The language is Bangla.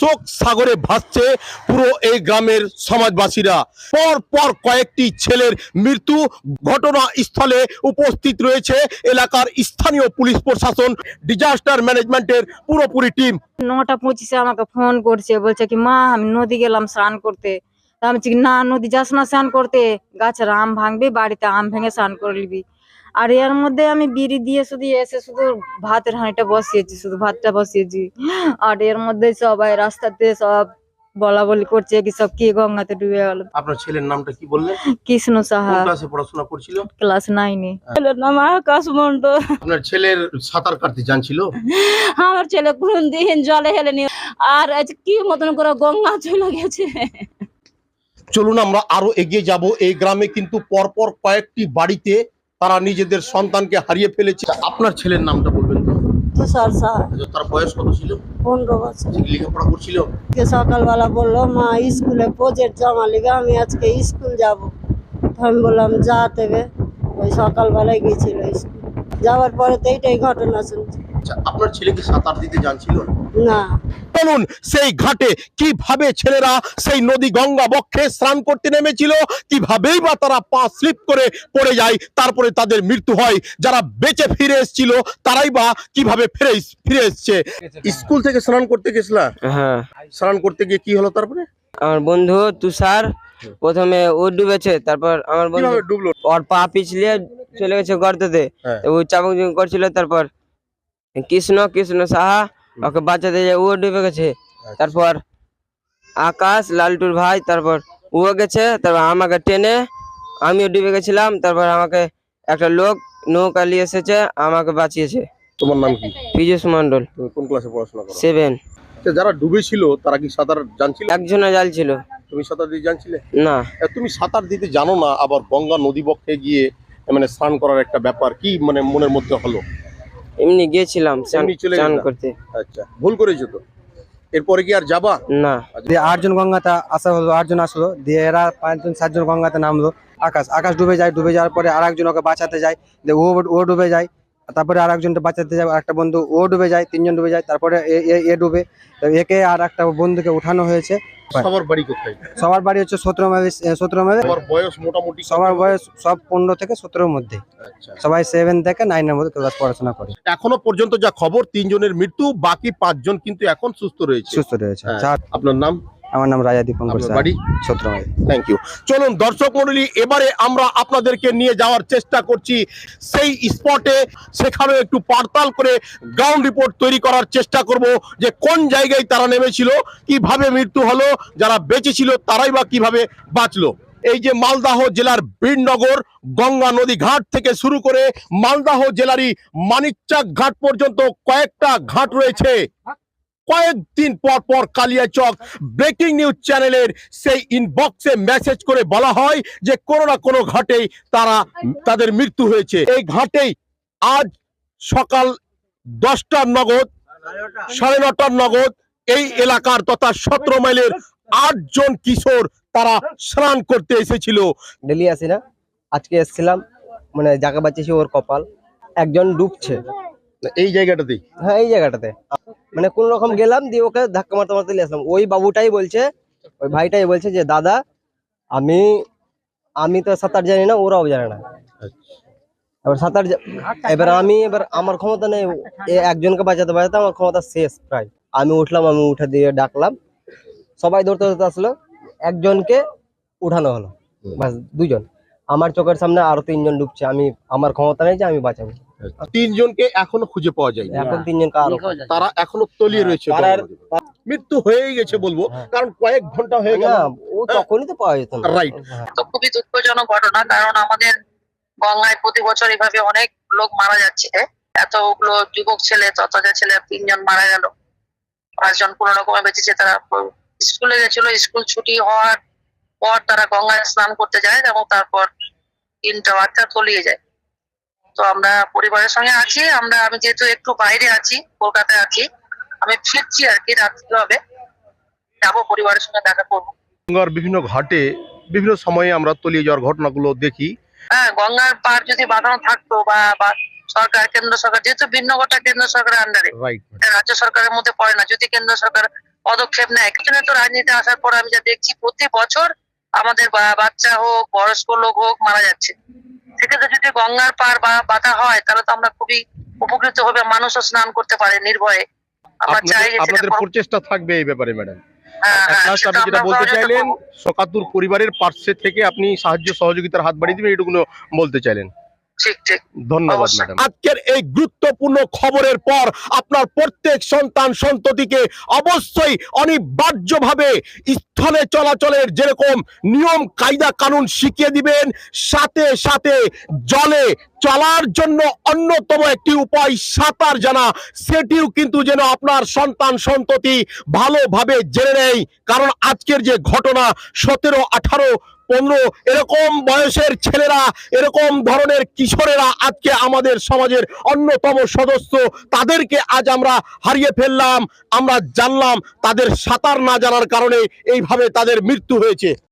শোক সাগরে ভাসছে পুরো এই গ্রামের সমাজবাসীরা। পর পর কয়েকটি ছেলের মৃত্যু ঘটনাস্থলে উপস্থিত রয়েছে এলাকার স্থানীয় পুলিশ প্রশাসন, ডিজাস্টার ম্যানেজমেন্টের পুরোপুরি টিম। 9:25 আমাকে ফোন করছে, বলছে কি মা আমি নদী গেলাম স্নান করতে। তা আমি বলছি না নদী যাস না স্নান করতে, গাছের আম ভাঙবি, বাড়িতে আম ভেঙে স্নান করে নিবি। আর এর মধ্যে আমি বিড়ি দিয়ে শুধু এসে শুধু ভাতের হাঁড়িটা বসিয়েছি, শুধু ভাতটা বসিয়েছি। আর এর মধ্যে সবাই রাস্তাতে সব বলা বলি করছে কি সব কি গঙ্গাতে ডুবে গেল। আপনার ছেলের নামটা কি বললেন? কৃষ্ণ সাহা, কোন ক্লাসে পড়াশোনা করছিল? ক্লাস 9-এ। ছেলের নাম আকাশ মন্ডল। আপনার ছেলের সাঁতার কাটতে জানছিল? আমার ছেলে কোনদিন জলে হেলেনি, আর আজ কি মতন করে গঙ্গা চলে গেছে। চলুন আমরা আরো এগিয়ে যাব। এই গ্রামে কিন্তু পরপর কয়েকটি বাড়িতে তারা নিজেদের সন্তানকে হারিয়ে ফেলেছে। আপনার ছেলের নামটা বলবেন তো? তুষার সাহা, তার বয়স কত ছিল? 15 বছর। ঠিক লেখাপড়া করছিল? সকালবেলা বললো মা স্কুলে প্রজেক্ট জমা লিবে, আমি আজকে স্কুল যাব। আমি বললাম যা দেবে। ওই সকালবেলায় গেছিল স্কুল, যাওয়ার পরে তো এইটাই ঘটনা শুনছি। আচ্ছা, আপনার ছেলে কি সাঁতার দিতে জানছিল না? বলুন সেই ঘাটে কিভাবে ছেলেরা সেই নদী গঙ্গা বক্ষে স্নান করতে নেমেছিল, কিভাবেই বা তারা পা স্লিপ করে পড়ে যায়, তারপরে তাদের মৃত্যু হয়। যারা বেঁচে ফিরে এসেছিল তারাই বা কিভাবে ফিরে এসছে। স্কুল থেকে স্নান করতে গেছিলা? হ্যাঁ, স্নান করতে গিয়ে কি হলো তারপরে? আমার বন্ধু তুষার প্রথমে ও ডুবেছে, তারপর আমার বন্ধু কিভাবে ডুবলো? ওর পা পিছলিয়ে চলে গেছে গর্ততে। হ্যাঁ। ও চাপক করছিল, তারপর কৃষ্ণ সাহা ওকে বাঁচাতে যায়, ও ডুবে গেছে। তারপর আকাশ লালটুর ভাই, তারপর ও গেছে, তারপর আমাকে টেনে আমিও ডুবে গেছিলাম। তারপর আমাকে একটা লোক নৌকা নিয়ে এসেছে, আমাকে বাঁচিয়েছে। তোমার নাম কি? পীযুষ মন্ডল, তুমি কোন ক্লাসে পড়াশোনা করো? 7। যারা ডুবেছিল তারা কি সাঁতার জানছিল? একজনে জাল ছিল তুমি সাঁতার দিতে জানছিলে? না। তুমি সাঁতার দিতে জানো না, আবার গঙ্গা নদী বক্ষে গিয়ে মানে স্নান করার একটা ব্যাপার কি মানে মনের মধ্যে হলো? এমনি গিয়েছিলাম এমনি চলে স্নান গেছিলাম? করতে। আচ্ছা, ভুল করেছো তো। এরপরে কি আর যাবা না? দিয়ে 8 জন গঙ্গাতে আসা হলো, 8 জন আসলো, দিয়ে এরা 5 জন 7 জন গঙ্গাতে নামলো। আকাশ ডুবে যায়, ডুবে যাওয়ার পরে আর একজন ওকে বাঁচাতে যায়, দিয়ে ও ডুবে যায়। তারপরে আর একজনকে বাঁচাতে যায়, একটা বন্ধু ও ডুবে যায়, 3 জন ডুবে যায়। তারপরে এ ডুবে, তো একে আর একটা বন্ধুকে উঠানো হয়েছে। সবার বাড়ি কোথায়? সবার বাড়ি হচ্ছে 17 মাইল। সবার বয়স মোটামুটি সবার বয়স সব 15 থেকে 17 মধ্যে। আচ্ছা, সবাই 7 থেকে 9 এর মধ্যে ক্লাস পড়াশোনা করে। এখনো পর্যন্ত যা খবর 3 জনের মৃত্যু, বাকি 5 জন কিন্তু এখন সুস্থ রয়েছে। সুস্থ রয়েছে। হ্যাঁ। আপনার নাম? আমার নাম রাজা দীপঙ্কর আপনার সাহা, বাড়ি? 17 মাইল। Thank you. চলুন দর্শক মণ্ডলী, এবারে আমরা আপনাদেরকে নিয়ে যাওয়ার চেষ্টা করছি সেই স্পটে। সেখানেও একটু পাড়তাল করে গ্রাউন্ড রিপোর্ট তৈরি করার চেষ্টা করব যে কোন জায়গায় তারা নেমেছিল, কিভাবে মৃত্যু হলো, যারা বেঁচে ছিল তারাই বা কিভাবে বাঁচলো। এই যে মালদহ জেলার বীরনগর গঙ্গা নদী ঘাট থেকে শুরু করে মালদহ জেলারই মানিকচাক ঘাট পর্যন্ত কয়েকটা ঘাট রয়েছে। কয়েকদিন পর পর কালিয়াচক ব্রেকিং নিউজ চ্যানেলের সেই ইনবক্সে মেসেজ করে বলা হয় যে কোনো না কোনো ঘাটেই তাদের মৃত্যু হয়েছে। এই ঘাটেই আজ সকাল 10টার নগদ, 9:30 নগদ এই এলাকার তথা 17 মাইলের 8 জন কিশোর তারা স্নান করতে এসেছিল। ডেলি আসি না, আজকে এসেছিলাম, মানে যাকে বাঁচিয়েছি ওর কপাল। একজন ডুবছে এই জায়গাটাতেই? হ্যাঁ, এই জায়গাটাতে। মানে কোন রকম গেলাম, দিয়ে ওকে ধাক্কা মারতে মারতে নিয়ে আসলাম। ওই বাবুটাই বলছে, ওই ভাইটাই বলছে যে দাদা আমি তো সাঁতার জানি না, ওরাও জানে না। এবার আমার ক্ষমতা নেই, একজনকে বাঁচাতে বাঁচাতে আমার ক্ষমতা শেষ প্রায়। আমি উঠলাম, আমি উঠে দিয়ে ডাকলাম, সবাই ধরতে ধরতে আসলো, একজনকে উঠানো হলো, বাস 2 জন। আমার চোখের সামনে আরো 3 জন ডুবছে, আমার ক্ষমতা নেই যে আমি বাঁচাবো। 3 জনকে এখনো খুঁজে পাওয়া যায়। এখন 3 জনকে আরো, তারা এখনো তলিয়ে রয়েছে। মৃত্যু হয়েই গেছে বলবো, কারণ কয়েক ঘন্টা হয়ে গেল। ও তখনই তো পাওয়া যেত না। রাইট। তো খুবই দুঃখজনক ঘটনা, কারণ আমাদের গঙ্গায় প্রতি বছর এভাবে অনেক লোক মারা যাচ্ছে। এতগুলো যুবক ছেলে, ততটা ছেলে, 3 জন মারা গেল, 5 জন কোন রকমে বেঁচেছে। তারা স্কুলে গেছিল, স্কুল ছুটি হওয়ার পর তারা গঙ্গায় স্নান করতে যায় এবং তারপর 3টা বাচ্চা তলিয়ে যায়। তো আমরা পরিবারের সঙ্গে আছি, আমি যেহেতু একটু বাইরে আছি, কলকাতায় আছি, আমি ফিরছি আর কি, রাত্রি হবে, যাবো পরিবারের সঙ্গে দেখা করবো। গঙ্গার বিভিন্ন ঘাটে বিভিন্ন সময়ে আমরা তলিয়ে যাওয়ার ঘটনাগুলো দেখি। হ্যাঁ, গঙ্গার পার যদি বাঁধানো থাকতো বা সরকার, কেন্দ্র সরকার, যেহেতু ভিন্নগরটা কেন্দ্র সরকারের আন্ডারে, রাজ্য সরকারের মধ্যে পড়ে না, যদি কেন্দ্র সরকার পদক্ষেপ নেয়। কিছুদিন তো রাজনীতি আসার পর আমি যা দেখছি প্রতি বছর আমাদের বাচ্চা হোক বয়স্ক লোক হোক মারা যাচ্ছে। সেক্ষেত্রে যদি গঙ্গার পার বা বাধা হয় তাহলে তো আমরা খুবই উপকৃত হবে, মানুষও স্নান করতে পারে নির্ভয়ে। আমরা চাই যে আপনাদের সেটা প্রচেষ্টা থাকবে এই ব্যাপারে ম্যাডাম। হ্যাঁ, হ্যাঁ, Last সেটা আপনি যেটা আমরা বলতে সহযোগিতা চাইলেন করবো। শোকাতুর পরিবারের পাশে থেকে আপনি সাহায্য সহযোগিতার হাত বাড়িয়ে দিবেন, এটুকুনো বলতে চাইলেন। ঠিক ঠিক। ধন্যবাদ অবশ্যই। ম্যাডাম। আজকের এই গুরুত্বপূর্ণ খবরের পর আপনার প্রত্যেক সন্তান সন্ততিকে অবশ্যই অনিবার্যভাবে স্থলে চলাচলের যেরকম নিয়ম কায়দা কানুন শিখিয়ে দিবেন, সাথে সাথে জলে চলার জন্য অন্যতম একটি উপায় সাঁতার জানা, সেটিও কিন্তু যেন আপনার সন্তান সন্ততি ভালোভাবে জেনে নেয়। কারণ আজকের যে ঘটনা 17, 18, 15 এরকম বয়সের ছেলেরা, এরকম ধরনের কিশোরেরা আজকে আমাদের সমাজের অন্যতম সদস্য, তাদেরকে আজ আমরা হারিয়ে ফেললাম। আমরা জানলাম তাদের সাঁতার না জানার কারণে এইভাবে তাদের মৃত্যু হয়েছে।